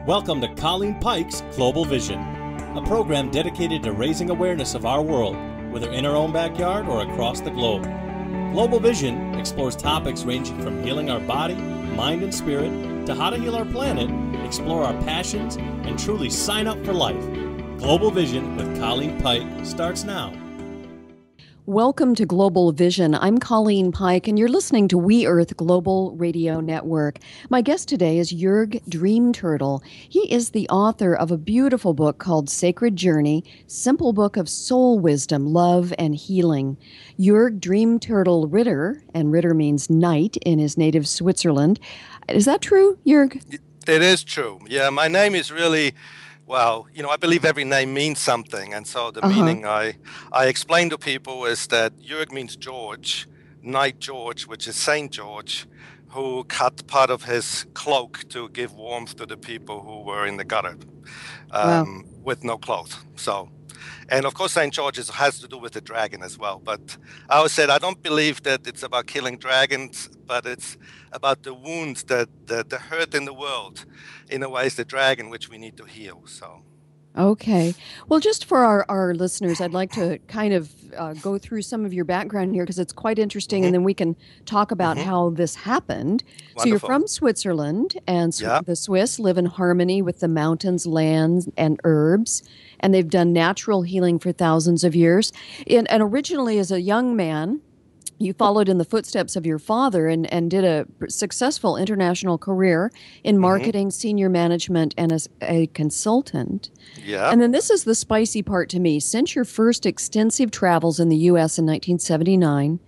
Welcome to Colleen Pyke's Global Vision, a program dedicated to raising awareness of our world, whether in our own backyard or across the globe. Global Vision explores topics ranging from healing our body, mind, and spirit to how to heal our planet, explore our passions, and truly sign up for life. Global Vision with Colleen Pyke starts now. Welcome to Global Vision. I'm Colleen Pyke, and you're listening to We Earth Global Radio Network. My guest today is Juerg Dreamturtle. He is the author of a beautiful book called Sacred Journey, Simple Book of Soul Wisdom, Love, and Healing. Juerg Dreamturtle Ritter, and Ritter means knight in his native Switzerland. Is that true, Juerg? It is true. Yeah, my name is really... Well, I believe every name means something. And so the meaning I explain to people is that Juerg means George, Knight George, which is Saint George, who cut part of his cloak to give warmth to the people who were in the gutter with no clothes. And of course, St. George has to do with the dragon as well. But I always said I don't believe that it's about killing dragons, but it's about the wounds, the hurt in the world. In a way, is the dragon which we need to heal. Okay. Well, just for our listeners, I'd like to kind of go through some of your background here because it's quite interesting, and then we can talk about how this happened. Wonderful. So you're from Switzerland, and the Swiss live in harmony with the mountains, lands, and herbs, and they've done natural healing for thousands of years. And originally, as a young man, you followed in the footsteps of your father and did a successful international career in marketing, senior management, and as a consultant. Yeah. And then this is the spicy part to me. Since your first extensive travels in the U.S. in 1979,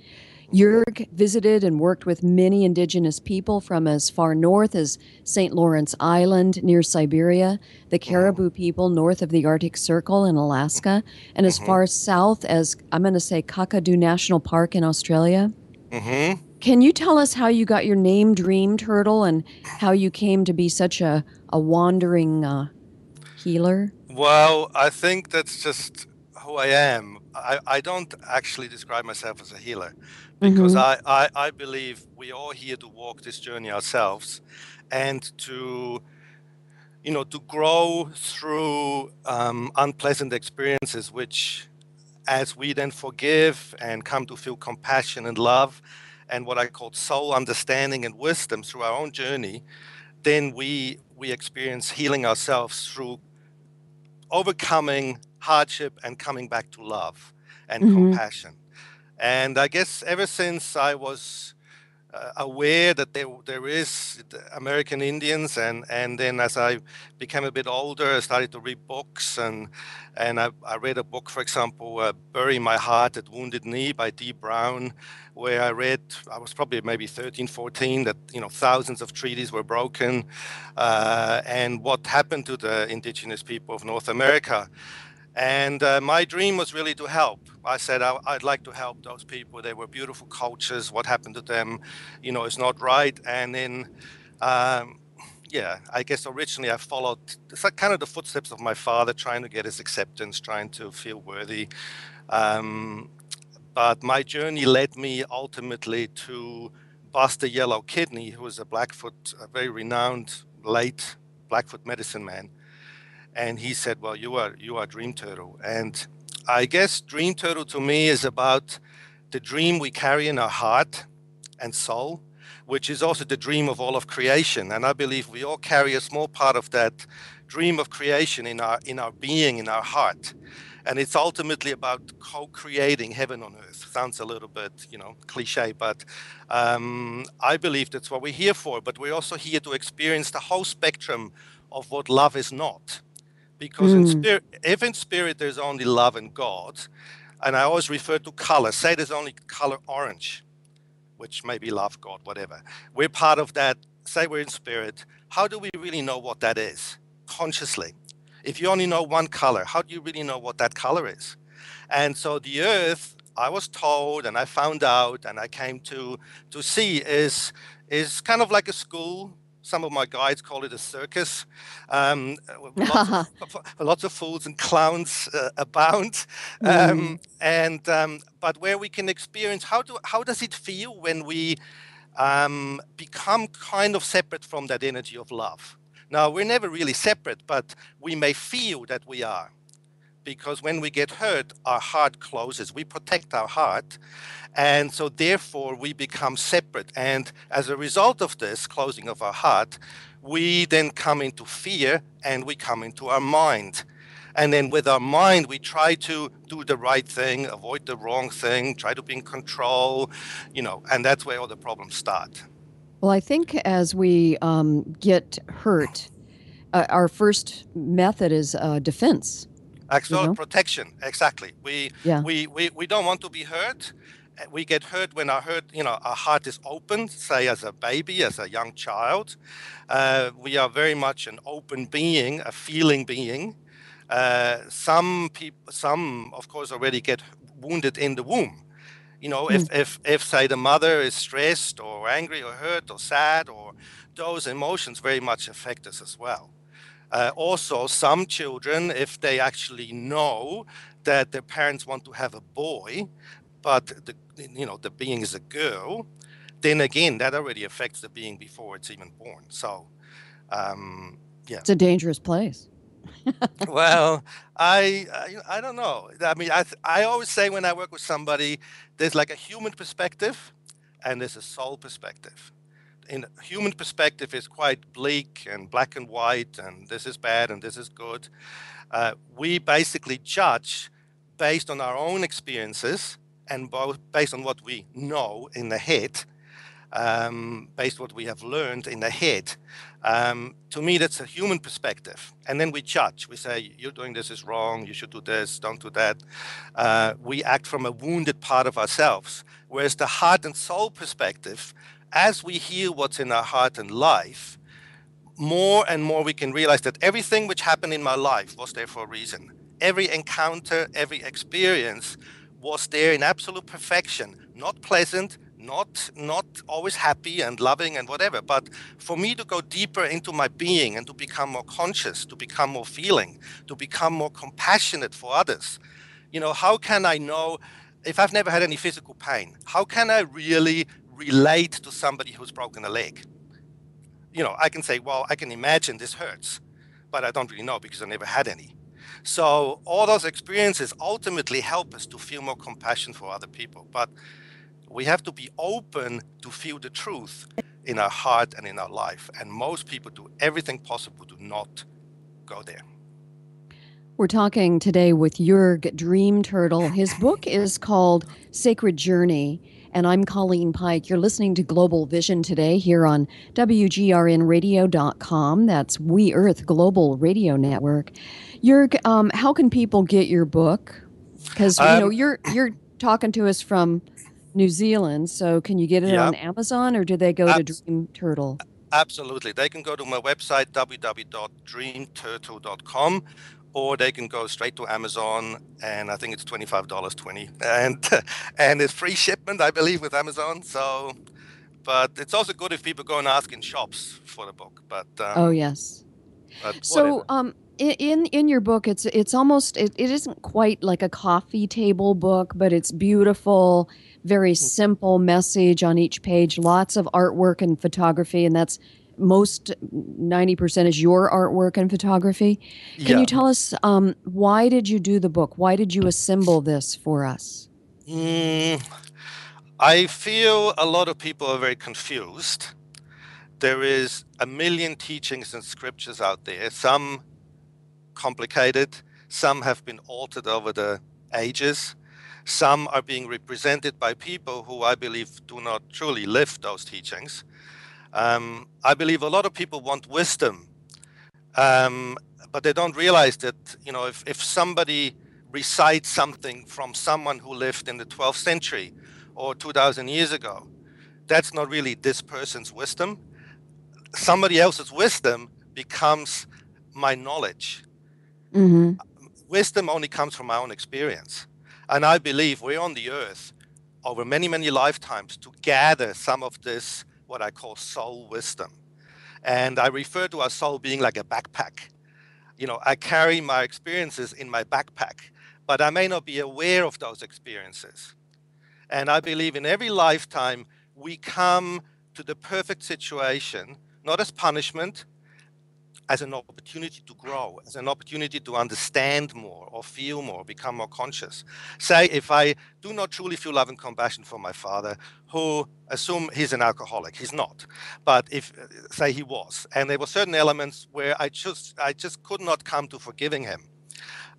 Juerg visited and worked with many indigenous people from as far north as St. Lawrence Island near Siberia, the Caribou people north of the Arctic Circle in Alaska, and as far south as, I'm going to say, Kakadu National Park in Australia. Can you tell us how you got your name Dream Turtle and how you came to be such a wandering healer? Well, I think that's just who I am. I don't actually describe myself as a healer because I believe we're all here to walk this journey ourselves and to grow through unpleasant experiences, which as we then forgive and come to feel compassion and love and what I call soul understanding and wisdom through our own journey, then we experience healing ourselves through overcoming hardship and coming back to love and compassion. And I guess ever since I was aware that there is American Indians, and then as I became a bit older, I started to read books, and I read a book, for example, Bury My Heart at Wounded Knee by D. Brown, where I was probably maybe 13, 14, that thousands of treaties were broken, and what happened to the indigenous people of North America. And my dream was really to help. I said I'd like to help those people. They were beautiful cultures. What happened to them, is not right. And then, I guess originally I followed kind of the footsteps of my father, trying to get his acceptance, trying to feel worthy. But my journey led me ultimately to Buster Yellow Kidney, who was a very renowned late Blackfoot medicine man. And he said, well, you are Dream Turtle. And I guess Dream Turtle to me is about the dream we carry in our heart and soul, which is also the dream of all of creation. And I believe we all carry a small part of that dream of creation in our being, in our heart. And it's ultimately about co-creating heaven on earth. Sounds a little bit, cliche, but I believe that's what we're here for. But we're also here to experience the whole spectrum of what love is not. Because if in spirit there's only love and God, and I always refer to color, say there's only color orange, which may be love, God, whatever. We're part of that, say we're in spirit. How do we really know what that is consciously? If you only know one color, how do you really know what that color is? And so the earth, I was told, and I found out, and I came to see is kind of like a school. Some of my guides call it a circus. Lots of fools and clowns abound. But where we can experience how does it feel when we become kind of separate from that energy of love. Now, we're never really separate, but we may feel that we are. Because when we get hurt, our heart closes. We protect our heart. And so therefore we become separate. And as a result of this closing of our heart, we then come into fear and we come into our mind. And then with our mind, we try to do the right thing, avoid the wrong thing, try to be in control, and that's where all the problems start. Well, I think as we get hurt, our first method is defense. Actual protection, exactly. We don't want to be hurt. We get hurt when our heart is open, say as a baby, as a young child. We are very much an open being, a feeling being. Some of course already get wounded in the womb. If say the mother is stressed or angry or hurt or sad, or those emotions very much affect us as well. Also, some children, if they actually know that their parents want to have a boy, but the being is a girl, then again that already affects the being before it's even born. So, yeah, it's a dangerous place. Well, I don't know. I mean, I always say when I work with somebody, there's like a human perspective, and there's a soul perspective. In human perspective is quite bleak and black and white, and this is bad and this is good. We basically judge based on our own experiences and based on what we know in the head, based on what we have learned in the head. To me, that's a human perspective. And then we judge. We say, you're doing this is wrong. You should do this. Don't do that. We act from a wounded part of ourselves. Whereas the heart and soul perspective, as we heal what's in our heart and life, more and more we can realize that everything which happened in my life was there for a reason. Every encounter, every experience was there in absolute perfection, not pleasant, not always happy and loving and whatever, but for me to go deeper into my being and to become more conscious, to become more feeling, to become more compassionate for others. How can I know if I've never had any physical pain? How can I really relate to somebody who's broken a leg? I can say, well, I can imagine this hurts, but I don't really know because I never had any. So all those experiences ultimately help us to feel more compassion for other people. But we have to be open to feel the truth in our heart and in our life. And most people do everything possible to not go there. We're talking today with Juerg Dreamturtle. His book is called Sacred Journey, and I'm Colleen Pyke. You're listening to Global Vision today here on WGRNradio.com. That's We Earth Global Radio Network. Juerg, how can people get your book? Because you're talking to us from New Zealand, so can you get it on Amazon, or do they go to Dreamturtle? Absolutely. They can go to my website, www.dreamturtle.com, or they can go straight to Amazon, and I think it's $25.20, and it's free shipment, I believe, with Amazon. So, but it's also good if people go and ask in shops for the book. But oh yes. But so in your book, it's almost it isn't quite like a coffee table book, but it's beautiful, very simple message on each page, lots of artwork and photography, and that's 90% is your artwork and photography. Can you tell us why did you do the book? Why did you assemble this for us? I feel a lot of people are very confused. There is a million teachings and scriptures out there, some complicated, some have been altered over the ages, some are being represented by people who I believe do not truly live those teachings. I believe a lot of people want wisdom, but they don't realize that, if somebody recites something from someone who lived in the 12th century or 2,000 years ago, that's not really this person's wisdom. Somebody else's wisdom becomes my knowledge. Mm-hmm. Wisdom only comes from our own experience. And I believe we're on the earth over many, many lifetimes to gather some of this, what I call soul wisdom. And I refer to our soul being like a backpack. I carry my experiences in my backpack, but I may not be aware of those experiences. And I believe in every lifetime, we come to the perfect situation, not as punishment, as an opportunity to grow, as an opportunity to understand more or feel more, become more conscious. Say, if I do not truly feel love and compassion for my father, who, assume he's an alcoholic, he's not, but if, say he was, and there were certain elements where I just could not come to forgiving him.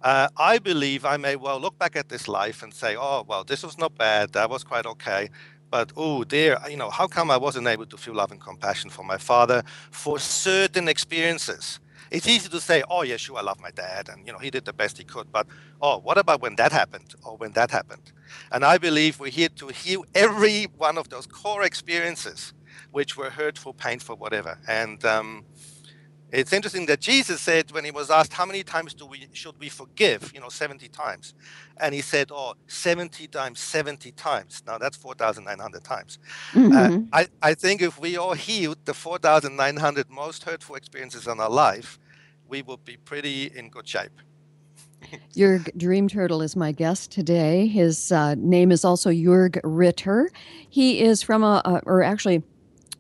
I believe I may well look back at this life and say, oh, well, this was not bad, that was quite okay. But, oh, dear, how come I wasn't able to feel love and compassion for my father for certain experiences? It's easy to say, oh, yeah, sure, I love my dad, and, he did the best he could. But, oh, what about when that happened or when that happened? And I believe we're here to heal every one of those core experiences which were hurtful, painful, whatever. And it's interesting that Jesus said, when he was asked, how many times should we forgive? 70 times. And he said, 70 times, 70 times. Now that's 4,900 times. Mm-hmm. I think if we all healed the 4,900 most hurtful experiences in our life, we would be pretty in good shape. Juerg Dreamturtle is my guest today. His name is also Juerg Ritter. He is from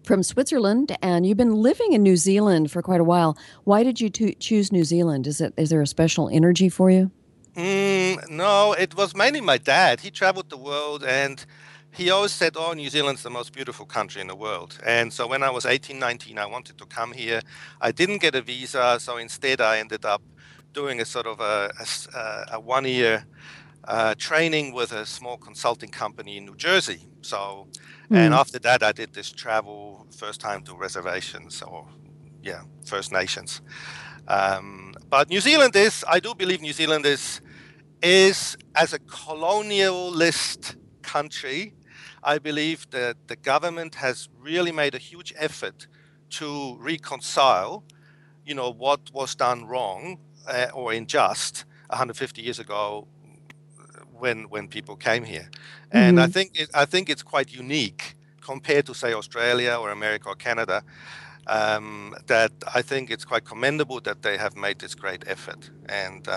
from Switzerland, and you've been living in New Zealand for quite a while. Why did you choose New Zealand? Is there a special energy for you? No, it was mainly my dad. He traveled the world, and he always said, oh, New Zealand's the most beautiful country in the world. And so when I was 18, 19, I wanted to come here. I didn't get a visa, so instead I ended up doing a sort of a one-year training with a small consulting company in New Jersey. So, and after that, I did this travel first time to reservations First Nations. But New Zealand I do believe New Zealand is as a colonialist country, I believe that the government has really made a huge effort to reconcile, what was done wrong or unjust 150 years ago when people came here. And I think it's quite unique compared to, say, Australia or America or Canada, that I think it's quite commendable that they have made this great effort. And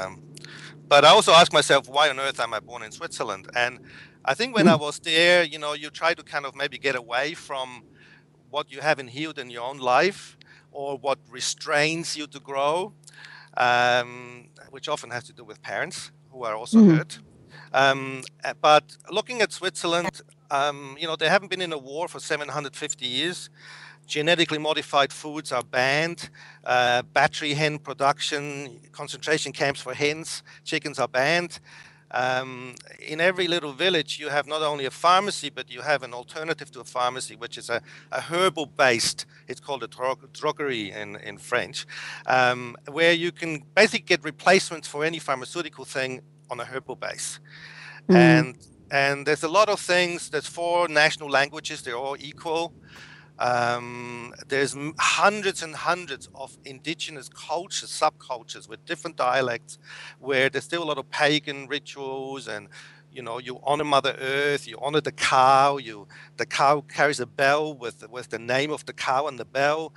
but I also ask myself, why on earth am I born in Switzerland? And I think when I was there, you try to kind of maybe get away from what you haven't healed in your own life or what restrains you to grow, which often has to do with parents who are also hurt. But looking at Switzerland, they haven't been in a war for 750 years. Genetically modified foods are banned. Battery hen production, concentration camps for hens, chickens are banned. In every little village, you have not only a pharmacy, but you have an alternative to a pharmacy, which is a herbal-based, it's called a droguerie in French, where you can basically get replacements for any pharmaceutical thing on a herbal base. And there's a lot of things. There's 4 national languages. They're all equal. There's hundreds and hundreds of indigenous cultures, subcultures with different dialects, where there's still a lot of pagan rituals, and you honor Mother Earth, you honor the cow. The cow carries a bell with the name of the cow on the bell.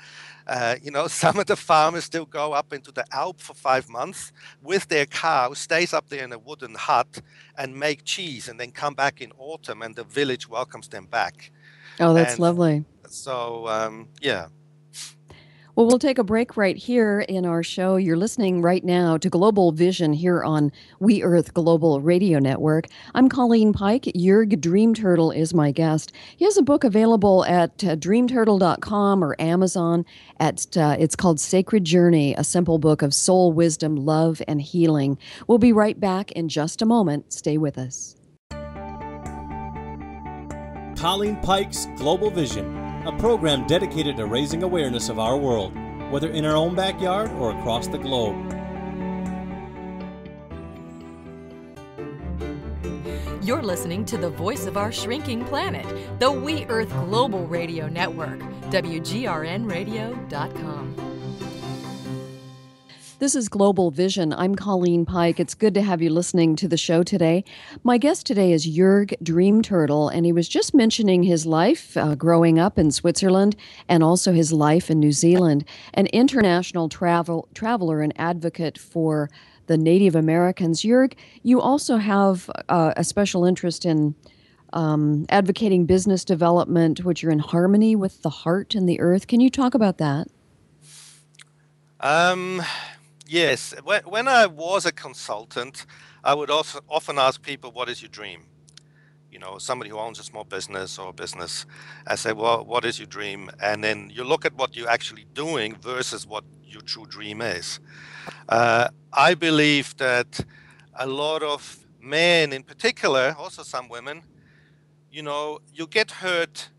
Some of the farmers still go up into the Alp for 5 months with their cow, stays up there in a wooden hut and make cheese, and then come back in autumn, and the village welcomes them back. Oh, that's lovely. So, yeah. Well, we'll take a break right here in our show. You're listening right now to Global Vision here on We Earth Global Radio Network. I'm Colleen Pyke. Juerg Dreamturtle is my guest. He has a book available at dreamturtle.com or Amazon. It's called Sacred Journey, a simple book of soul wisdom, love, and healing. We'll be right back in just a moment. Stay with us. Colleen Pyke's Global Vision, a program dedicated to raising awareness of our world, whether in our own backyard or across the globe. You're listening to the voice of our shrinking planet, the We Earth Global Radio Network, WGRNradio.com. This is Global Vision. I'm Colleen Pyke. It's good to have you listening to the show today. My guest today is Juerg Dreamturtle, and he was just mentioning his life growing up in Switzerland and also his life in New Zealand. An international traveler and advocate for the Native Americans. Juerg, you also have a special interest in advocating business development, which are in harmony with the heart and the earth. Can you talk about that? Um, yes. When I was a consultant, I would also often ask people, "What is your dream?" You know, somebody who owns a small business or a business. I say, "Well, what is your dream?" And then you look at what you're actually doing versus what your true dream is. I believe that a lot of men, in particular, also some women, you know, you get hurt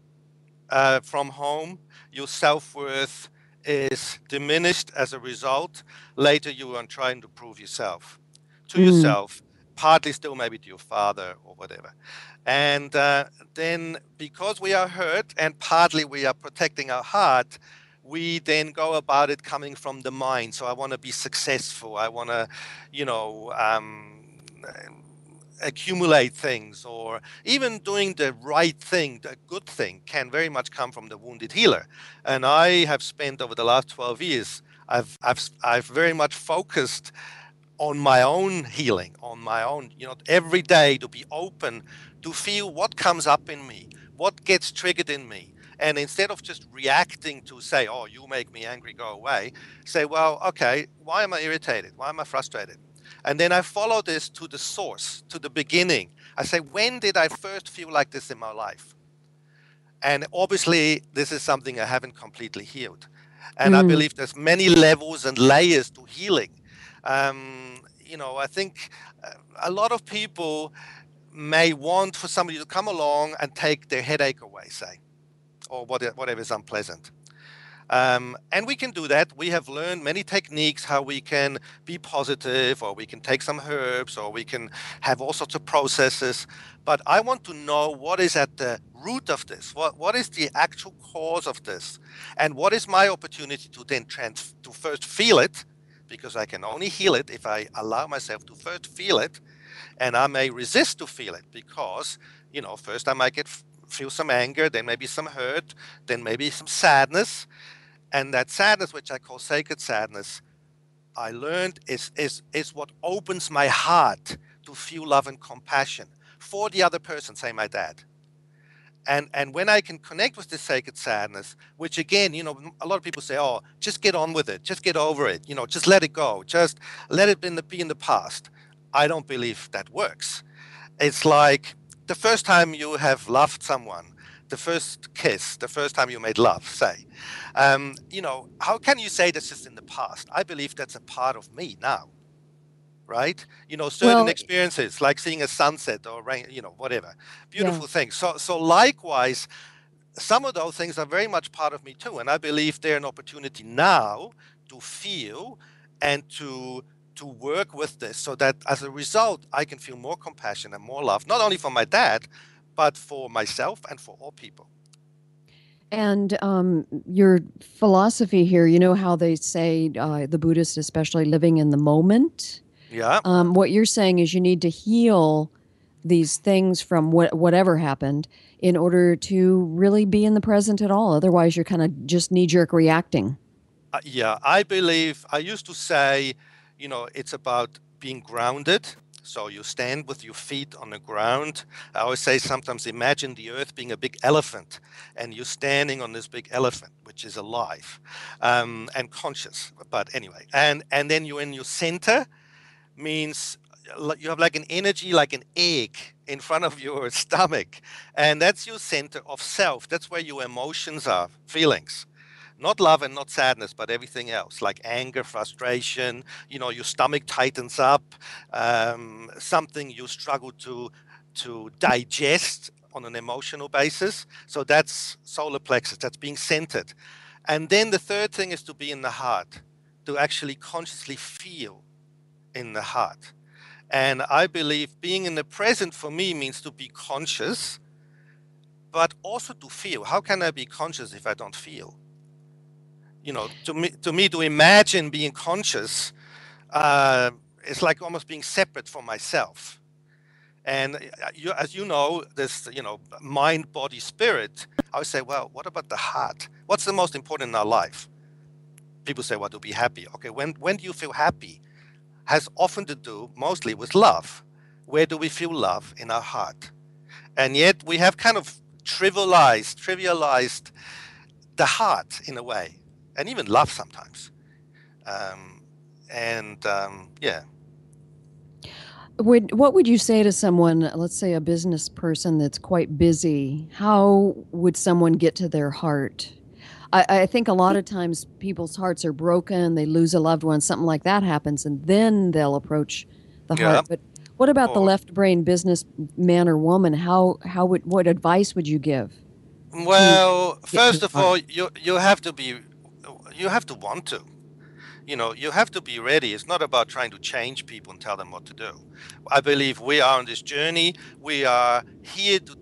from home, your self-worth is diminished as a result. Later you are trying to prove yourself to Mm. yourself, partly still maybe to your father or whatever. And then because we are hurt and partly we are protecting our heart, we then go about it coming from the mind. So I want to be successful. I want to, you know, accumulate things, or even doing the right thing, the good thing, can very much come from the wounded healer. And I have spent over the last 12 years, I've very much focused on my own healing, on my own, you know, every day to be open to feel what comes up in me, what gets triggered in me. And instead of just reacting to say, oh, you make me angry, go away, say, well, okay, why am I irritated? Why am I frustrated? And then I follow this to the source, to the beginning. I say, when did I first feel like this in my life? And obviously, this is something I haven't completely healed. And I Mm. believe there's many levels and layers to healing. You know, I think a lot of people may want for somebody to come along and take their headache away, say, or whatever is unpleasant. And we can do that. We have learned many techniques how we can be positive, or we can take some herbs, or we can have all sorts of processes. But I want to know what is at the root of this. What is the actual cause of this? And what is my opportunity to then to first feel it? Because I can only heal it if I allow myself to first feel it. And I may resist to feel it because, you know, first I might feel some anger, then maybe some hurt, then maybe some sadness. And that sadness, which I call sacred sadness, I learned is what opens my heart to feel love and compassion for the other person, say my dad. And when I can connect with this sacred sadness, which again, you know, a lot of people say, oh, just get on with it, just get over it, you know, just let it go, just let it be in the past. I don't believe that works. It's like the first time you have loved someone, the first kiss, the first time you made love, say. You know, how can you say that's just in the past? I believe that's a part of me now, right? You know, certain Well, experiences like seeing a sunset or rain, you know, whatever, yeah. beautiful things. So likewise, some of those things are very much part of me too, and I believe they're an opportunity now to feel and to work with this, so that as a result, I can feel more compassion and more love, not only for my dad, but for myself and for all people. And your philosophy here, you know how they say, the Buddhists especially, living in the moment? Yeah. What you're saying is you need to heal these things from whatever happened in order to really be in the present at all. Otherwise, you're kind of just knee jerk reacting. Yeah, I believe I used to say, you know, it's about being grounded. So you stand with your feet on the ground. I always say sometimes imagine the earth being a big elephant and you're standing on this big elephant, which is alive and conscious. But anyway, and then you're in your center, means you have like an energy, like an egg in front of your stomach. And that's your center of self. That's where your emotions are, feelings. Not love and not sadness, but everything else, like anger, frustration, you know, your stomach tightens up, something you struggle to digest on an emotional basis. So that's solar plexus, that's being centered. And then the third thing is to be in the heart, to actually consciously feel in the heart. And I believe being in the present for me means to be conscious, but also to feel. How can I be conscious if I don't feel? You know, to me, to imagine being conscious uh, is like almost being separate from myself. And as you know, this, you know, mind, body, spirit. I would say, well, what about the heart? What's the most important in our life? People say, well, to be happy. Okay, when do you feel happy? Has often to do mostly with love. Where do we feel love? In our heart. And yet we have kind of trivialized the heart in a way, and even love sometimes. Yeah. What would you say to someone, let's say a business person that's quite busy? How would someone get to their heart? I think a lot of times people's hearts are broken, they lose a loved one, something like that happens, and then they'll approach the Yeah. heart. But what about the Or left brain business man or woman? What advice would you give to well, get to first the of heart? all, you have to want to. You have to be ready. It's not about trying to change people and tell them what to do. I believe we are on this journey. We are here to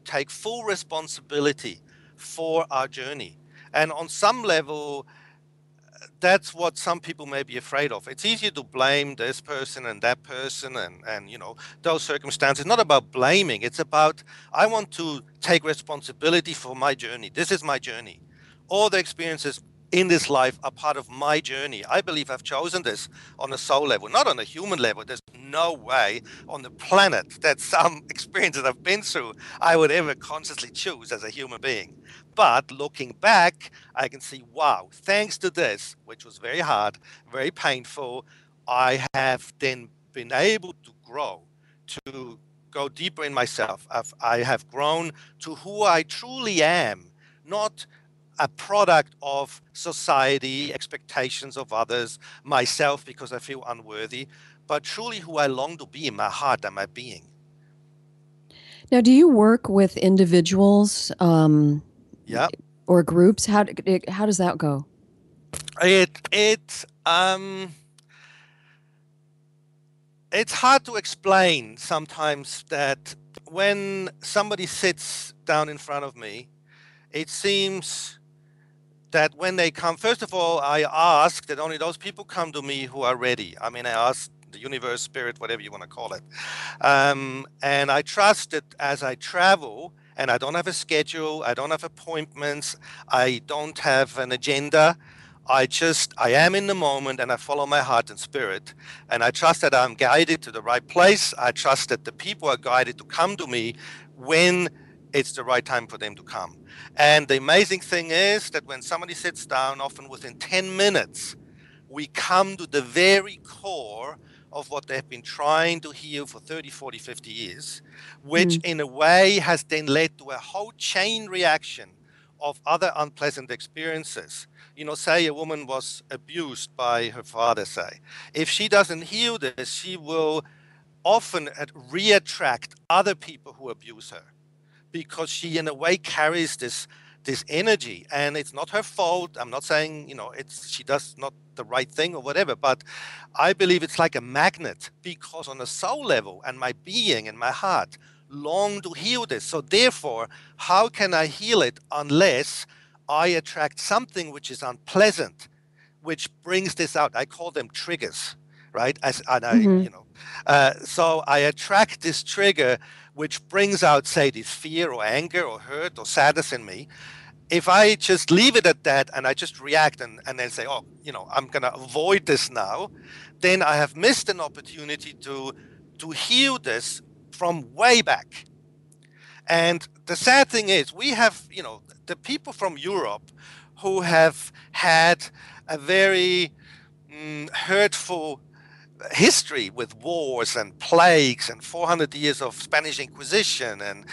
take full responsibility for our journey. And on some level, that's what some people may be afraid of. It's easier to blame this person and that person and those circumstances. It's not about blaming. It's about, I want to take responsibility for my journey. This is my journey. All the experiences in this life are part of my journey. I believe I've chosen this on a soul level, not on a human level. There's no way on the planet that some experiences I've been through I would ever consciously choose as a human being. But looking back, I can see, wow, thanks to this, which was very hard, very painful, I have then been able to grow, to go deeper in myself. I have grown to who I truly am, not a product of society, expectations of others, myself because I feel unworthy, but truly who I long to be in my heart and my being. Now, do you work with individuals Yeah. or groups? How does that go? It's hard to explain sometimes that when somebody sits down in front of me, it seems that when they come, first of all, I ask that only those people come to me who are ready. I mean, I ask the universe, spirit, whatever you want to call it. And I trust that as I travel, and I don't have a schedule, I don't have appointments, I don't have an agenda. I am in the moment and I follow my heart and spirit. And I trust that I'm guided to the right place. I trust that the people are guided to come to me when it's the right time for them to come. And the amazing thing is that when somebody sits down, often within 10 minutes, we come to the very core of what they've been trying to heal for 30, 40, 50 years, which in a way has then led to a whole chain reaction of other unpleasant experiences. Say a woman was abused by her father, say. If she doesn't heal this, she will often re-attract other people who abuse her, because she in a way carries this energy, and it's not her fault. I'm not saying she does not the right thing or whatever, but I believe it's like a magnet, because on a soul level and my being and my heart long to heal this. So therefore, how can I heal it unless I attract something which is unpleasant, which brings this out? I call them triggers, right? So I attract this trigger which brings out, say, this fear or anger or hurt or sadness in me. If I just leave it at that and I just react and then say, oh, I'm going to avoid this now, then I have missed an opportunity to heal this from way back. And the sad thing is, we have, the people from Europe who have had a very hurtful history with wars and plagues and 400 years of Spanish Inquisition and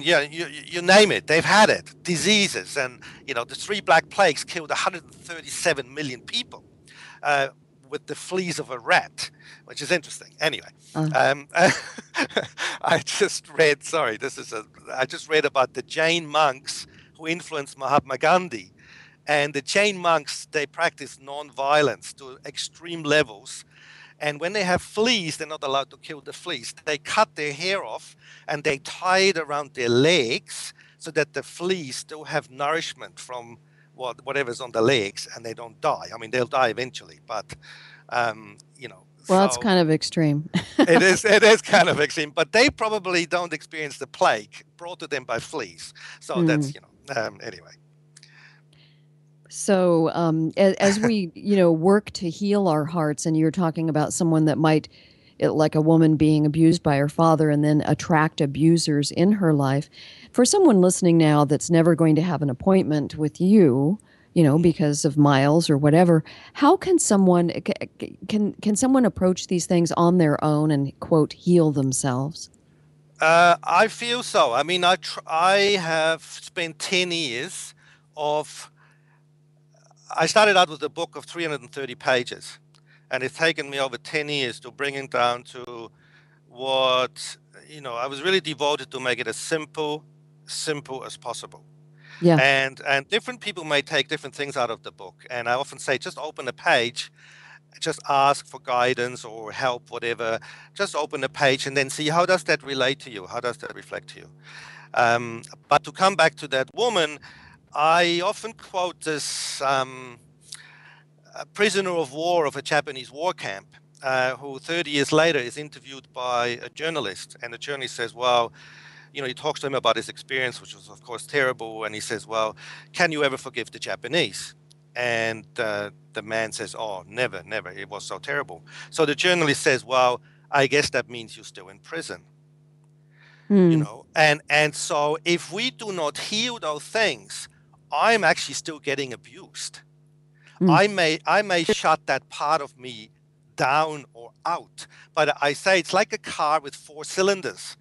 you name it, they've had it. Diseases and the 3 Black Plagues killed 137 million people with the fleas of a rat, which is interesting. Anyway, I just read about the Jain monks who influenced Mahatma Gandhi. And the Jain monks, they practice non-violence to extreme levels. And when they have fleas, they're not allowed to kill the fleas. They cut their hair off and they tie it around their legs so that the fleas still have nourishment from whatever's on the legs, and they don't die. I mean, they'll die eventually, but Well, it's kind of extreme. It is kind of extreme, but they probably don't experience the plague brought to them by fleas. So that's anyway. So as we work to heal our hearts, and you're talking about someone that might, like a woman being abused by her father and then attract abusers in her life, for someone listening now that's never going to have an appointment with you, because of miles or whatever. How can someone can someone approach these things on their own and quote heal themselves? I feel so. I mean, I have spent 10 years of. I started out with a book of 330 pages, and it's taken me over 10 years to bring it down to what, I was really devoted to make it as simple as possible. Yeah. And different people may take different things out of the book. And I often say, just open a page, just ask for guidance or help, whatever. Just open a page and then see, how does that relate to you? How does that reflect to you? But to come back to that woman, I often quote this prisoner of war of a Japanese war camp, who 30 years later is interviewed by a journalist. And the journalist says, well, he talks to him about his experience, which was, of course, terrible. And he says, well, can you ever forgive the Japanese? And the man says, oh, never, never. It was so terrible. So the journalist says, well, I guess that means you're still in prison. And so if we do not heal those things, I'm actually still getting abused. I may shut that part of me down or out. But I say it's like a car with 4 cylinders.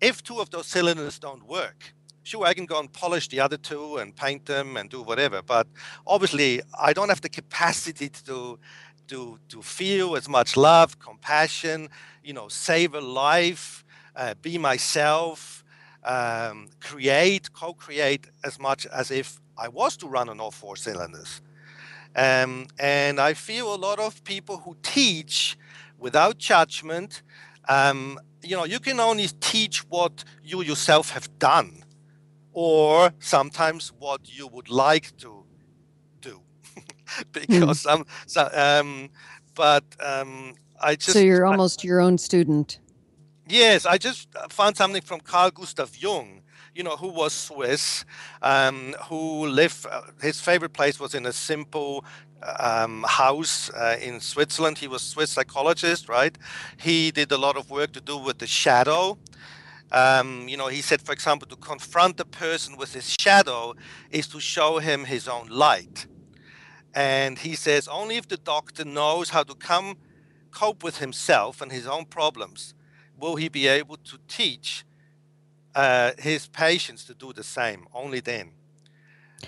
If 2 of those cylinders don't work, sure, I can go and polish the other 2 and paint them and do whatever. But obviously, I don't have the capacity to feel as much love, compassion, save a life, be myself, co-create as much as if I was to run on all 4 cylinders. And I feel a lot of people who teach without judgment, you can only teach what you yourself have done, or sometimes what you would like to do, because So you're almost your own student. Yes, I just found something from Carl Gustav Jung, who was Swiss, who lived, his favorite place was in a simple house in Switzerland. He was a Swiss psychologist, right? He did a lot of work to do with the shadow. He said, for example, to confront a person with his shadow is to show him his own light. And he says, only if the doctor knows how to cope with himself and his own problems will he be able to teach his patients to do the same. Only then.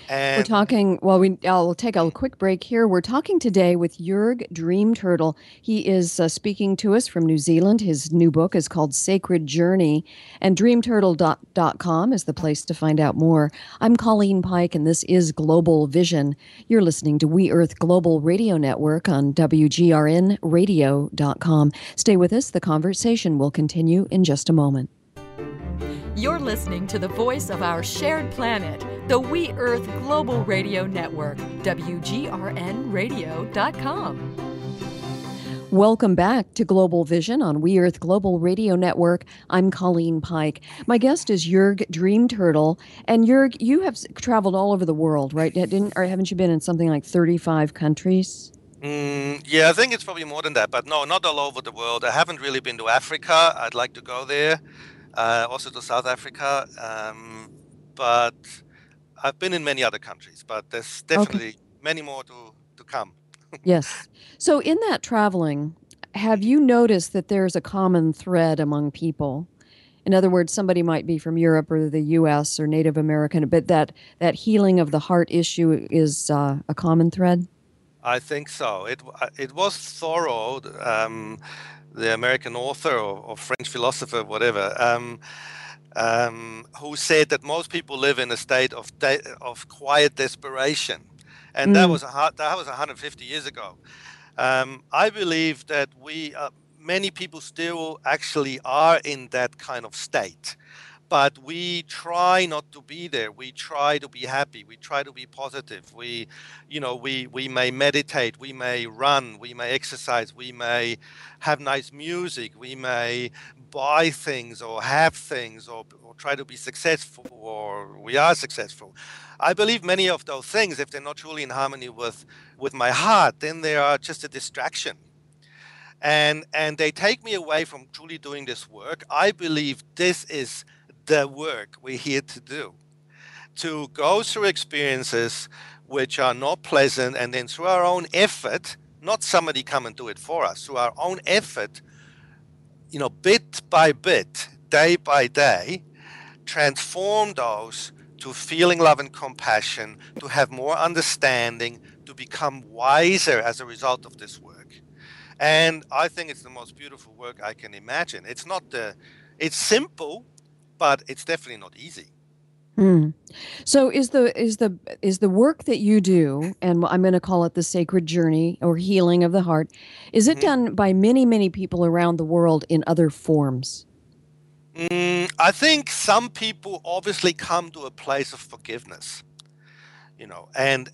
And we're talking, I'll take a quick break here. We're talking today with Juerg Dreamturtle. He is speaking to us from New Zealand. His new book is called Sacred Journey, and dreamturtle.com is the place to find out more. I'm Colleen Pyke, and this is Global Vision. You're listening to We Earth Global Radio Network on WGRNradio.com. Stay with us. The conversation will continue in just a moment. You're listening to the voice of our shared planet, the We Earth Global Radio Network, WGRNradio.com. Welcome back to Global Vision on We Earth Global Radio Network. I'm Colleen Pyke. My guest is Juerg Dreamturtle. And Juerg, you have traveled all over the world, right? Haven't you been in something like 35 countries? Yeah, I think it's probably more than that, but no, not all over the world. I haven't really been to Africa. I'd like to go there. Also to South Africa, but I've been in many other countries, but there's definitely many more to come. Yes. So in that traveling, have you noticed that there's a common thread among people? In other words, somebody might be from Europe or the U.S. or Native American, but that healing of the heart issue is a common thread? I think so. It was Thoreau, the American author or French philosopher, whatever, who said that most people live in a state of quiet desperation, and that was 150 years ago. I believe that many people still actually are in that kind of state, but we try not to be there. We try to be happy. We try to be positive. We may meditate. We may run. We may exercise. We may have nice music. We may buy things or have things or try to be successful, or we are successful. I believe many of those things, if they're not truly in harmony with my heart, then they are just a distraction. And they take me away from truly doing this work. I believe this is the work we're here to do, to go through experiences which are not pleasant, and then through our own effort, not somebody come and do it for us, through our own effort, bit by bit, day by day, transform those to feeling love and compassion, to have more understanding, to become wiser as a result of this work. And I think it's the most beautiful work I can imagine. It's simple, but it's definitely not easy. So is the work that you do, and I'm going to call it the sacred journey or healing of the heart, is it done by many, many people around the world in other forms? I think some people obviously come to a place of forgiveness, and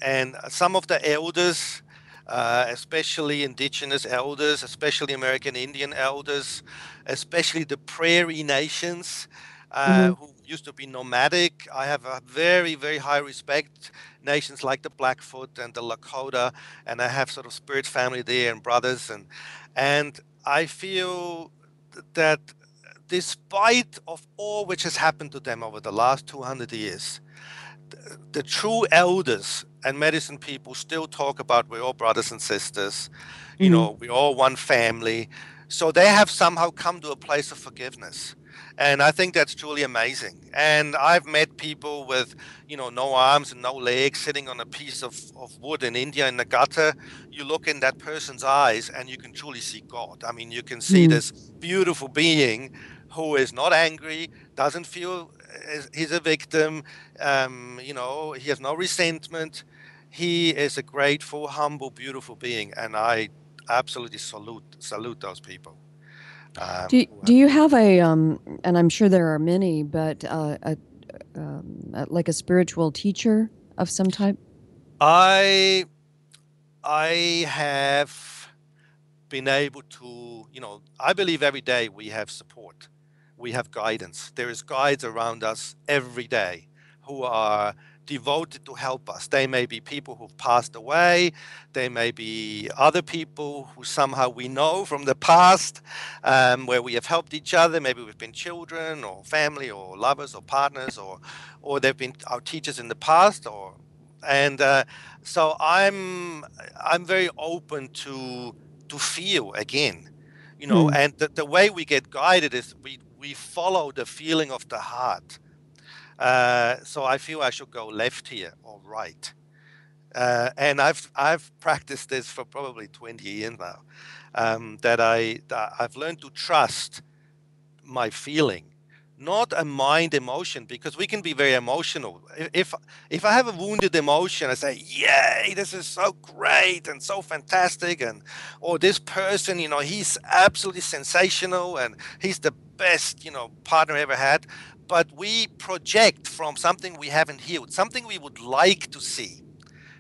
some of the elders, especially indigenous elders, especially American Indian elders, especially the prairie nations, who used to be nomadic. I have a very, very high respect. Nations like the Blackfoot and the Lakota, and I have sort of spirit family there and brothers, and I feel that despite of all which has happened to them over the last 200 years, the true elders and medicine people still talk about we're all brothers and sisters, we're all one family. So they have somehow come to a place of forgiveness. And I think that's truly amazing. And I've met people with, no arms and no legs sitting on a piece of wood in India in the gutter. You look in that person's eyes and you can truly see God. I mean, you can see this beautiful being who is not angry, doesn't feel he's a victim, he has no resentment. He is a grateful, humble, beautiful being. And I absolutely salute those people. Do you have and I'm sure there are many, but like a spiritual teacher of some type? I have been able to, I believe every day we have support, we have guidance. There is guides around us every day who are devoted to help us. They may be people who've passed away. They may be other people who somehow we know from the past, where we have helped each other. Maybe we've been children or family or lovers or partners, or they've been our teachers in the past. So I'm very open to feel again, and the way we get guided is we follow the feeling of the heart. So I feel I should go left here or right. And I've practiced this for probably 20 years now. That I've learned to trust my feeling, not a mind emotion, because we can be very emotional. If I have a wounded emotion, I say, "Yay, this is so great and so fantastic," or this person, he's absolutely sensational and he's the best, partner I ever had. But we project from something we haven't healed, something we would like to see.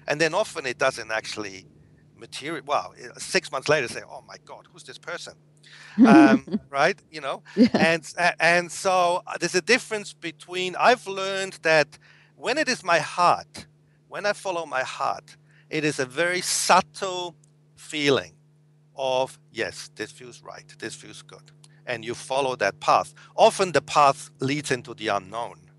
And then often it doesn't actually material. Well, 6 months later, say, "Oh my God, who's this person?" Right? Yeah. And so there's a difference between, I've learned that when it is my heart, when I follow my heart, it is a very subtle feeling of, yes, this feels right, this feels good. And you follow that path. Often the path leads into the unknown.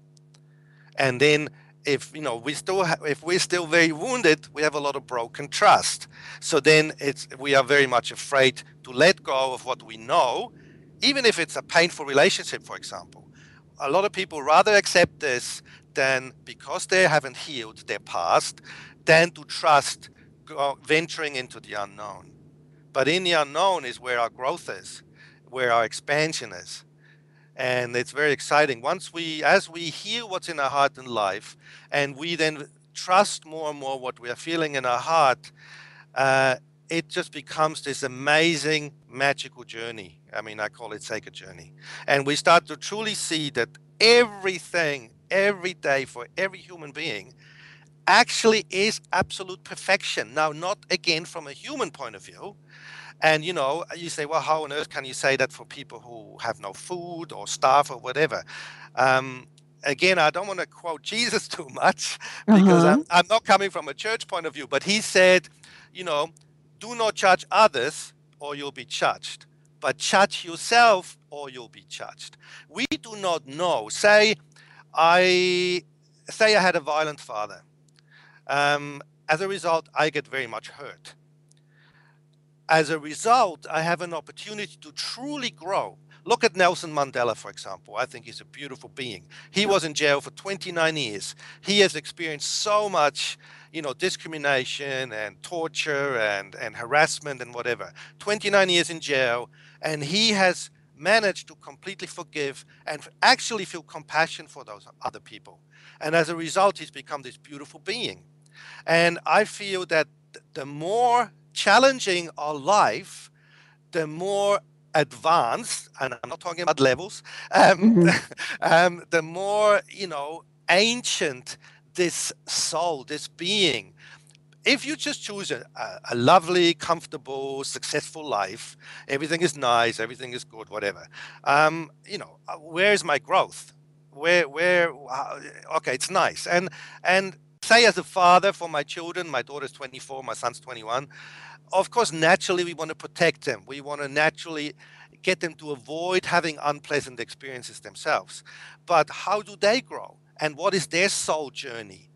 And then if we're still very wounded, we have a lot of broken trust. So then we are very much afraid to let go of what we know, even if it's a painful relationship, for example. A lot of people rather accept this than, because they haven't healed their past, than to trust venturing into the unknown. But in the unknown is where our growth is, where our expansion is. And it's very exciting. As we heal what's in our heart and life, and we then trust more and more what we are feeling in our heart, it just becomes this amazing, magical journey. I mean, I call it sacred journey. And we start to truly see that everything, every day, for every human being, actually is absolute perfection. Now, not again from a human point of view. And, you say, well, how on earth can you say that for people who have no food or starve or whatever? Again, I don't want to quote Jesus too much, because I'm not coming from a church point of view, but he said, do not judge others or you'll be judged, but judge yourself or you'll be judged. We do not know. Say I had a violent father. As a result, I get very much hurt. As a result, I have an opportunity to truly grow. Look at Nelson Mandela, for example. I think he's a beautiful being. He was in jail for 29 years. He has experienced so much, discrimination and torture and harassment and whatever. 29 years in jail, and he has managed to completely forgive and actually feel compassion for those other people. And as a result, he's become this beautiful being. And I feel that the more challenging our life, the more advanced, and I'm not talking about levels, Hmm. the more, ancient this soul, this being. If you just choose a lovely, comfortable, successful life, everything is nice, everything is good, whatever. Where's my growth? Okay, it's nice. And say as a father for my children, my daughter's 24, my son's 21, of course, naturally, we want to protect them. We want to naturally get them to avoid having unpleasant experiences themselves. But how do they grow? And what is their soul journey?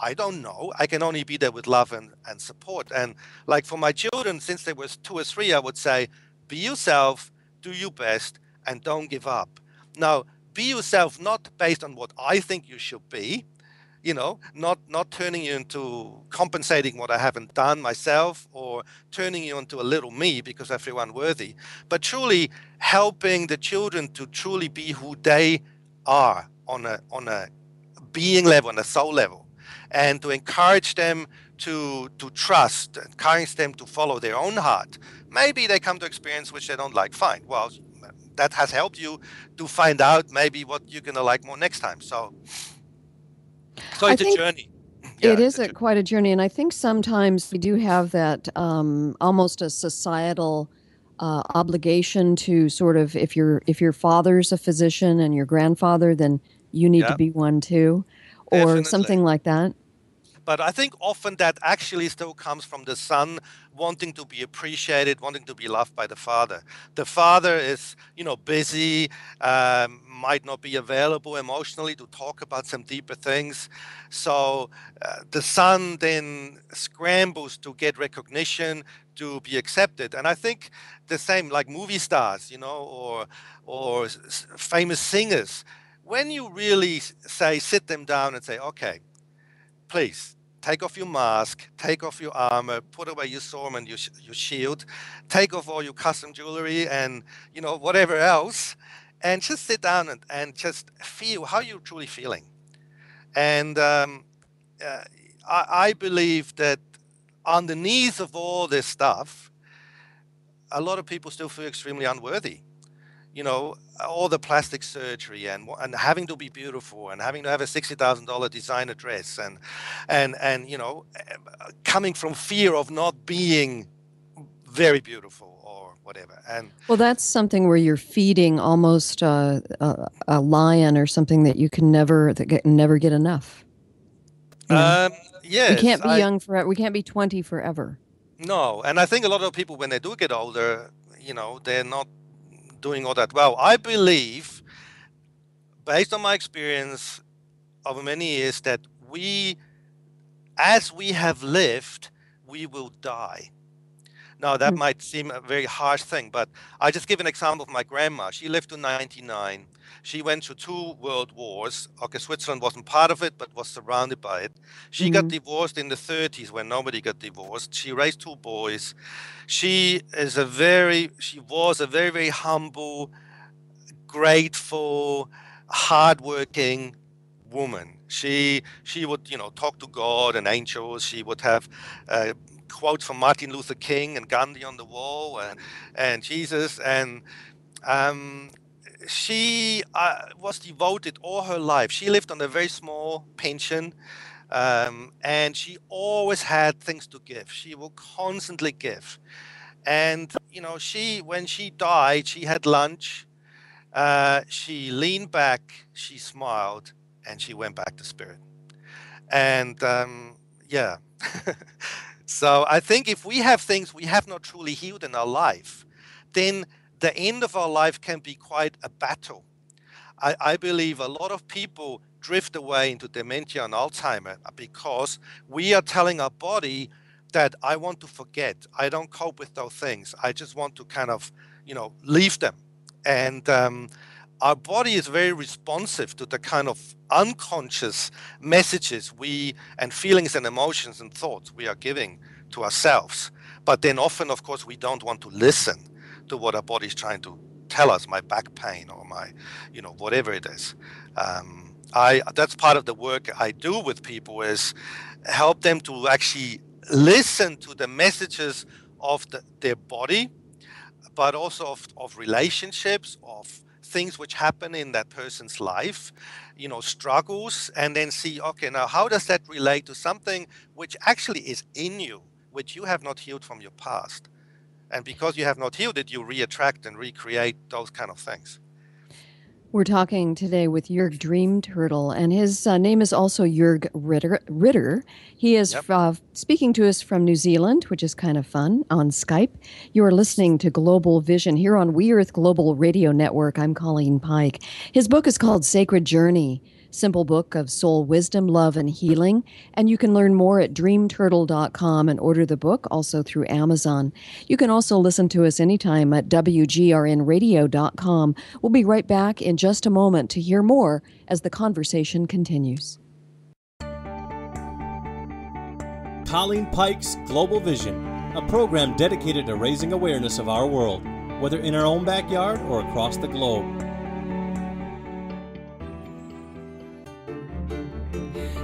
I don't know. I can only be there with love and support. And like for my children, since they were 2 or 3, I would say, be yourself, do your best, and don't give up. Now, be yourself not based on what I think you should be, not turning you into compensating what I haven't done myself or turning you into a little me because I feel unworthy, but truly helping the children to truly be who they are on a being level, on a soul level, and to encourage them to trust, encourage them to follow their own heart. Maybe they come to experience which they don't like. Fine. Well, that has helped you to find out maybe what you're going to like more next time. So I it's a think journey. it Yeah, is quite a journey, and I think sometimes we do have that almost a societal obligation to sort of, if your father's a physician and your grandfather, then you need to yeah, be one too, or definitely. something like that. But I think often that actually still comes from the son wanting to be appreciated, wanting to be loved by the father. The father is, busy, might not be available emotionally to talk about some deeper things. So the son then scrambles to get recognition, to be accepted. And I think the same like movie stars, or famous singers. When you really sit them down and say, okay, please take off your mask, take off your armor, put away your sword and your shield, take off all your custom jewelry and whatever else, and just sit down and just feel how you're truly feeling. And uh, I believe that underneath of all this stuff, a lot of people still feel extremely unworthy. All the plastic surgery and having to be beautiful and having to have a $60,000 designer dress and coming from fear of not being very beautiful or whatever. And Well, that's something where you're feeding almost a lion or something that never get enough. We yes, can't be young forever. We can't be 20 forever. no, and I think a lot of people when they do get older, they're not doing all that well. I believe, based on my experience over many years, that as we have lived, we will die. Now, that Hmm. might seem a very harsh thing, but I just give an example of my grandma. She lived to 99. She went through 2 world wars. Okay, Switzerland wasn't part of it, but was surrounded by it. She got Hmm. divorced in the 30s when nobody got divorced. She raised 2 boys. She was a very, very humble, grateful, hardworking woman. She would talk to God and angels. She would have quotes from Martin Luther King and Gandhi on the wall and Jesus and um, she was devoted all her life. She lived on a very small pension. And she always had things to give. She will constantly give. And when she died, she had lunch, she leaned back, she smiled, and she went back to spirit. And yeah. So I think if we have things we have not truly healed in our life, then the end of our life can be quite a battle. I believe a lot of people drift away into dementia and Alzheimer, because we are telling our body that I want to forget. I don't cope with those things. I just want to kind of, leave them. And our body is very responsive to the kind of unconscious messages and feelings and emotions and thoughts we are giving to ourselves. But then often, of course, we don't want to listen to what our body is trying to tell us, my back pain or my, whatever it is. That's part of the work I do with people, is help them to actually listen to the messages of their body, but also of relationships, of things which happen in that person's life, struggles, and then see, okay, now how does that relate to something which actually is in you, which you have not healed from your past? And because you have not healed it, you reattract and recreate those kind of things. We're talking today with Juerg Dreamturtle, and his name is also Juerg Ritter. He is speaking to us from New Zealand, which is kind of fun, on Skype. You are listening to Global Vision here on We Earth Global Radio Network. I'm Colleen Pyke. His book is called Sacred Journey, simple book of soul wisdom, love, and healing. And you can learn more at dreamturtle.com and order the book, also through Amazon. You can also listen to us anytime at wgrnradio.com. We'll be right back in just a moment to hear more as the conversation continues. Colleen Pyke's Global Vision, a program dedicated to raising awareness of our world, whether in our own backyard or across the globe.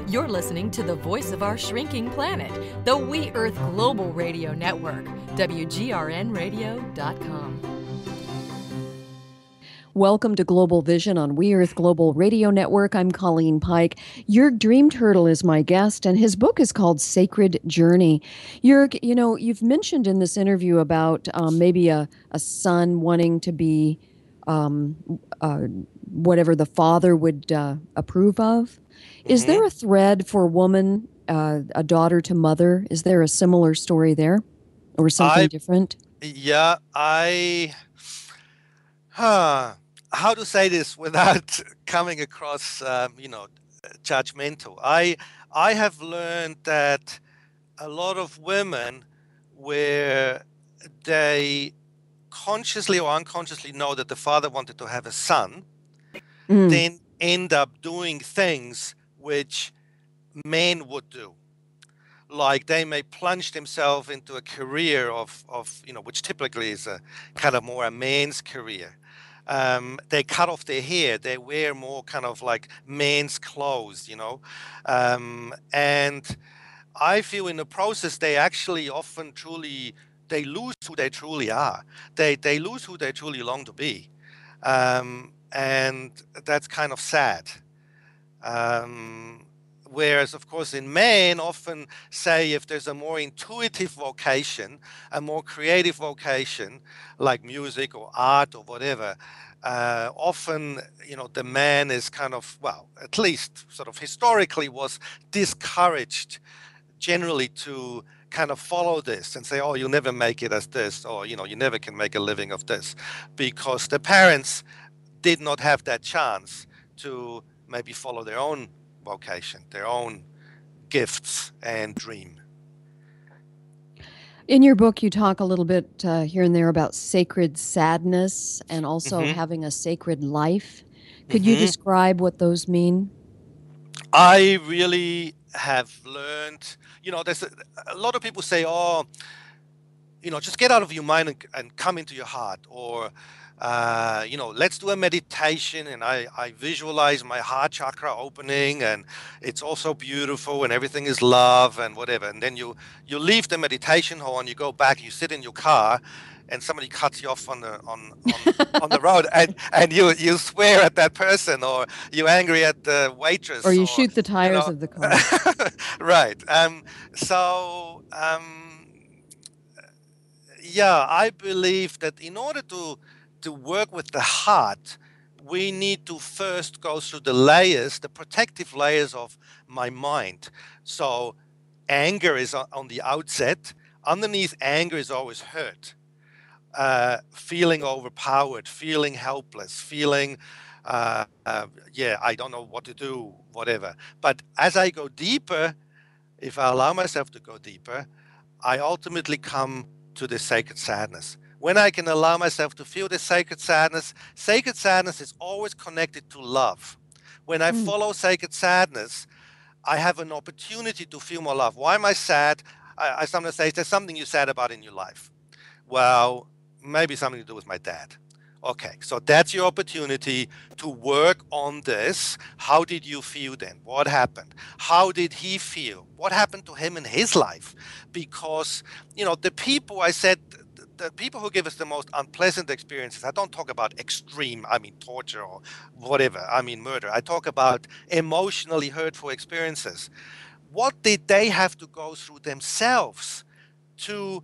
You're listening to the voice of our shrinking planet, the We Earth Global Radio Network, WGRNradio.com. Welcome to Global Vision on We Earth Global Radio Network. I'm Colleen Pyke. Juerg Dreamturtle is my guest, and his book is called Sacred Journey. Juerg, you've mentioned in this interview about maybe a son wanting to be whatever the father would approve of. Is there a thread for woman, a daughter to mother? Is there a similar story there, or something different? Yeah, how to say this without coming across, judgmental. I have learned that a lot of women, where they consciously or unconsciously know that the father wanted to have a son, then end up doing things which men would do. Like they may plunge themselves into a career of which typically is a kind of more a man's career. They cut off their hair. They wear more kind of like men's clothes, and I feel in the process they actually often they lose who they truly are. They lose who they truly long to be. And that's kind of sad. Whereas, of course, in men, often say if there's a more intuitive vocation, a more creative vocation, like music or art or whatever, often, the man is kind of, well, at least sort of historically was discouraged generally to kind of follow this and say, oh, you'll never make it as this, or, you never can make a living of this, because the parents did not have that chance to maybe follow their own vocation, their own gifts and dream. In your book, you talk a little bit here and there about sacred sadness and also having a sacred life. Could you describe what those mean? I really have learned, there's a lot of people say, oh, just get out of your mind and come into your heart, or let's do a meditation, and I visualize my heart chakra opening, and it's also beautiful, and everything is love and whatever. And then you leave the meditation hall and you go back, you sit in your car, and somebody cuts you off on the road, and you swear at that person, or you're angry at the waitress, or you shoot the tires of the car. Right. I believe that in order to work with the heart, we need to first go through the protective layers of my mind. So anger is on the outset. Underneath anger is always hurt, feeling overpowered, feeling helpless, feeling Yeah, I don't know what to do, whatever. But as I go deeper, if I allow myself to go deeper, I ultimately come to the sacred sadness. When I can allow myself to feel the sacred sadness is always connected to love. When I Mm. follow sacred sadness, I have an opportunity to feel more love. Why am I sad? I sometimes say, there's something you're sad about in your life. Well, maybe something to do with my dad. Okay, so that's your opportunity to work on this. How did you feel then? What happened? How did he feel? What happened to him in his life? Because, the people I said, the people who give us the most unpleasant experiences, I don't talk about extreme, I mean, torture or whatever, I mean, murder. I talk about emotionally hurtful experiences. What did they have to go through themselves to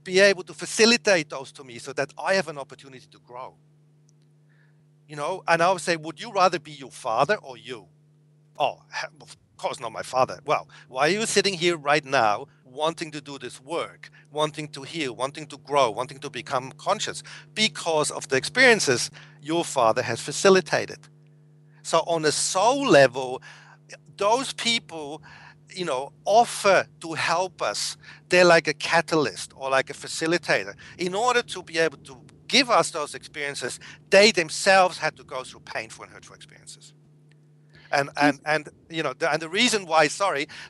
be able to facilitate those to me so that I have an opportunity to grow? And I would say, would you rather be your father or you? Oh, of course not my father. Well, why are you sitting here right now wanting to do this work, wanting to heal, wanting to grow, wanting to become conscious? Because of the experiences your father has facilitated. So on a soul level, those people, offer to help us. They're like a catalyst or like a facilitator. In order to be able to give us those experiences, they themselves had to go through painful and hurtful experiences. And the reason why,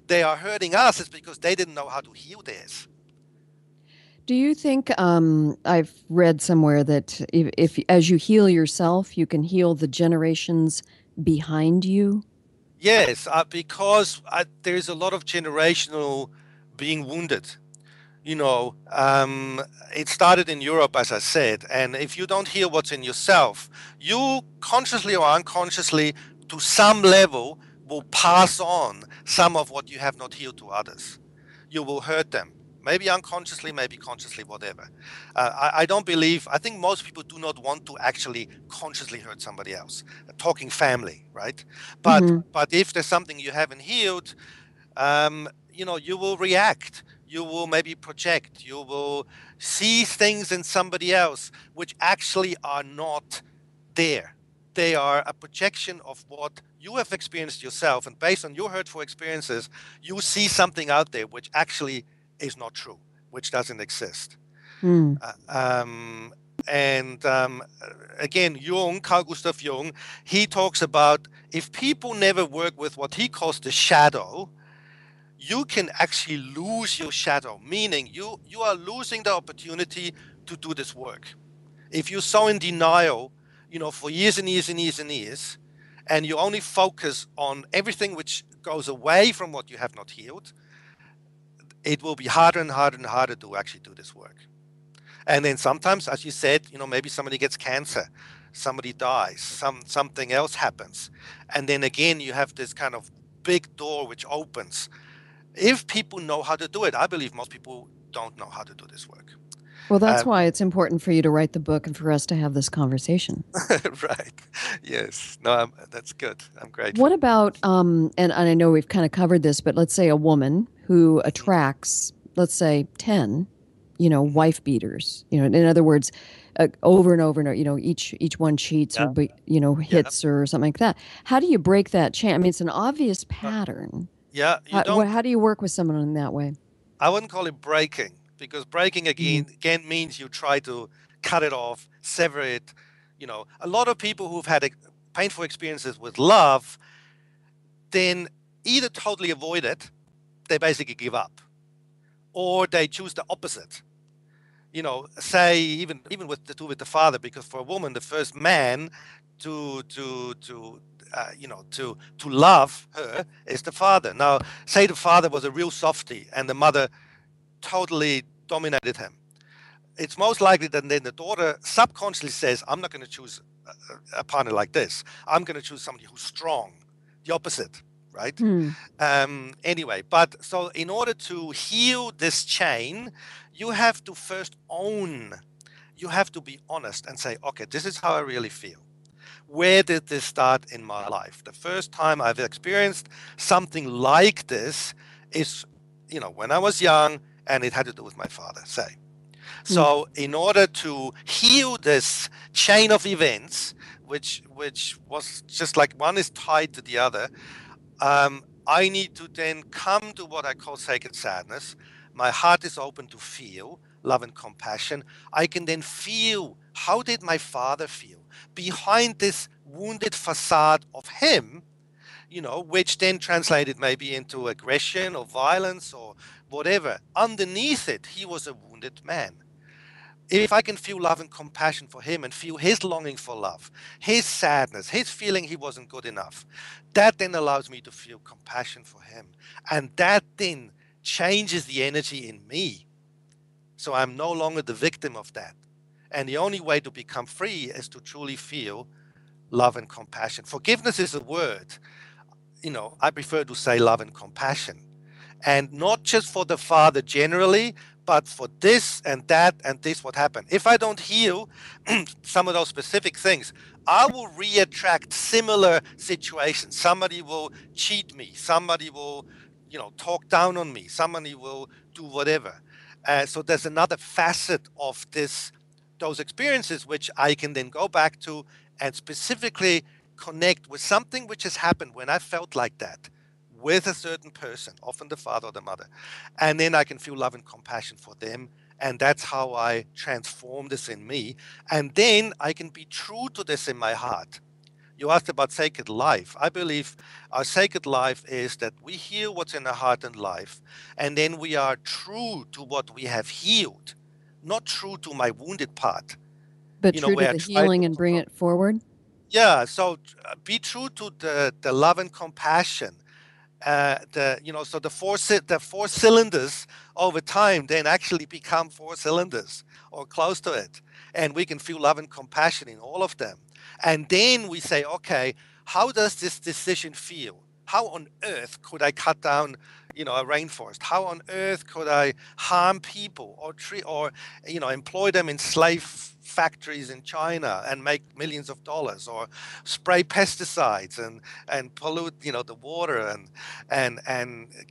they are hurting us is because they didn't know how to heal theirs. Do you think I've read somewhere that if as you heal yourself, you can heal the generations behind you? Yes, because there's a lot of generational being wounded. It started in Europe, as I said, and if you don't heal what's in yourself, you consciously or unconsciously, to some level, will pass on some of what you have not healed to others. You will hurt them, maybe unconsciously, maybe consciously, whatever. I think most people do not want to actually consciously hurt somebody else. Talking family, right? But Mhm. but if there's something you haven't healed, you will react. You will maybe project. You will see things in somebody else which actually are not there. They are a projection of what you have experienced yourself. And based on your hurtful experiences, you see something out there which actually is not true, which doesn't exist. Mm. Uh, um, and again, Carl Gustav Jung, he talks about if people never work with what he calls the shadow, you can actually lose your shadow, meaning you are losing the opportunity to do this work. If you're so in denial, for years and years and years and years, and you only focus on everything which goes away from what you have not healed, it will be harder and harder and harder to actually do this work. And then sometimes, as you said, maybe somebody gets cancer, somebody dies, something else happens. And then again, you have this kind of big door which opens. If people know how to do it, I believe most people don't know how to do this work. Well, that's why it's important for you to write the book and for us to have this conversation. Right. Yes. No, that's good. I'm grateful. What about, and I know we've kind of covered this, but let's say a woman who attracts, let's say 10, wife beaters, in other words, over and over and over, each one cheats or, hits or something like that. How do you break that chain? I mean, it's an obvious pattern. Yeah, you don't. How do you work with someone in that way? I wouldn't call it breaking, because breaking again means you try to cut it off, sever it. A lot of people who've had painful experiences with love, then either totally avoid it, they basically give up, or they choose the opposite. Say even with the father, because for a woman, the first man to love her is the father. Now, say the father was a real softie and the mother totally dominated him. It's most likely that then the daughter subconsciously says, I'm not going to choose a partner like this. I'm going to choose somebody who's strong, the opposite, right? Anyway, but so in order to heal this chain, you have to first you have to be honest and say, okay, this is how I really feel. Where did this start in my life? The first time I've experienced something like this is, when I was young, and it had to do with my father, say. So in order to heal this chain of events, which was just like one is tied to the other, I need to then come to what I call sacred sadness. My heart is open to feel love and compassion. I can then feel, how did my father feel behind this wounded facade of him, which then translated maybe into aggression or violence or whatever. Underneath it, he was a wounded man. If I can feel love and compassion for him and feel his longing for love, his sadness, his feeling he wasn't good enough, that then allows me to feel compassion for him. And that then changes the energy in me. So I'm no longer the victim of that. And the only way to become free is to truly feel love and compassion. Forgiveness is a word. I prefer to say love and compassion. And not just for the father generally, but for this and that and this what happened. If I don't heal some of those specific things, I will re-attract similar situations. Somebody will cheat me. Somebody will, talk down on me. Somebody will do whatever. So there's another facet of those experiences which I can then go back to and specifically connect with something which has happened when I felt like that with a certain person, often the father or the mother. And then I can feel love and compassion for them. And that's how I transform this in me. And then I can be true to this in my heart. You asked about sacred life. I believe our sacred life is that we heal what's in our heart and life. And then we are true to what we have healed, not true to my wounded part. But true to the healing and bring it forward? Yeah, so be true to the love and compassion. So the four cylinders over time then actually become four cylinders or close to it, and we can feel love and compassion in all of them. And then we say, okay, how does this decision feel? How on earth could I cut down, a rainforest? How on earth could I harm people or employ them in slave factories in China and make millions of dollars, or spray pesticides and pollute, the water and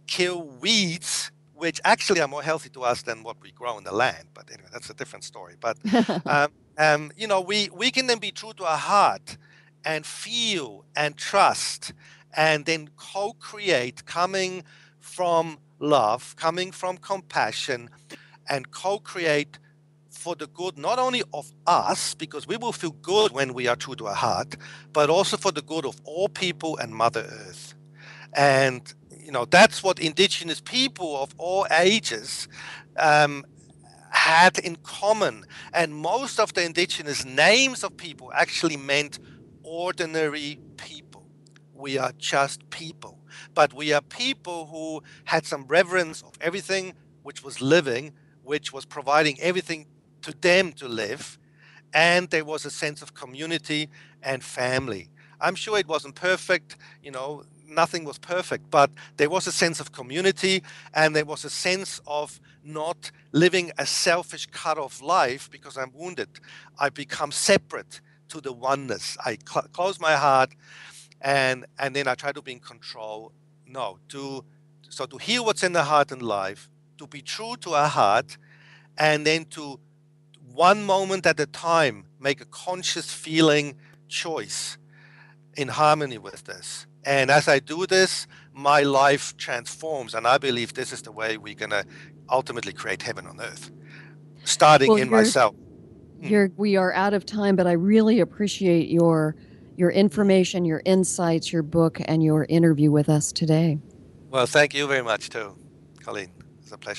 kill weeds, which actually are more healthy to us than what we grow in the land. But anyway, that's a different story. But we can then be true to our heart and feel and trust, and then co-create, coming from love, coming from compassion, and co-create for the good, not only of us, because we will feel good when we are true to our heart, but also for the good of all people and Mother Earth. And, that's what indigenous people of all ages had in common. And most of the indigenous names of people actually meant ordinary people. We are just people. But we are people who had some reverence of everything which was living, which was providing everything to them to live. And there was a sense of community and family. I'm sure it wasn't perfect, nothing was perfect, but there was a sense of community, and there was a sense of not living a selfish cut-off life because I'm wounded. I become separate to the oneness. I close my heart, and then I try to be in control. No, to heal what's in the heart and life, to be true to our heart, and then to one moment at a time make a conscious feeling choice in harmony with this. And as I do this, my life transforms, and I believe this is the way we're going to ultimately create heaven on earth, starting in myself. We are out of time, but I really appreciate your information, your insights, your book, and your interview with us today. Well, thank you very much too, Colleen. It's a pleasure.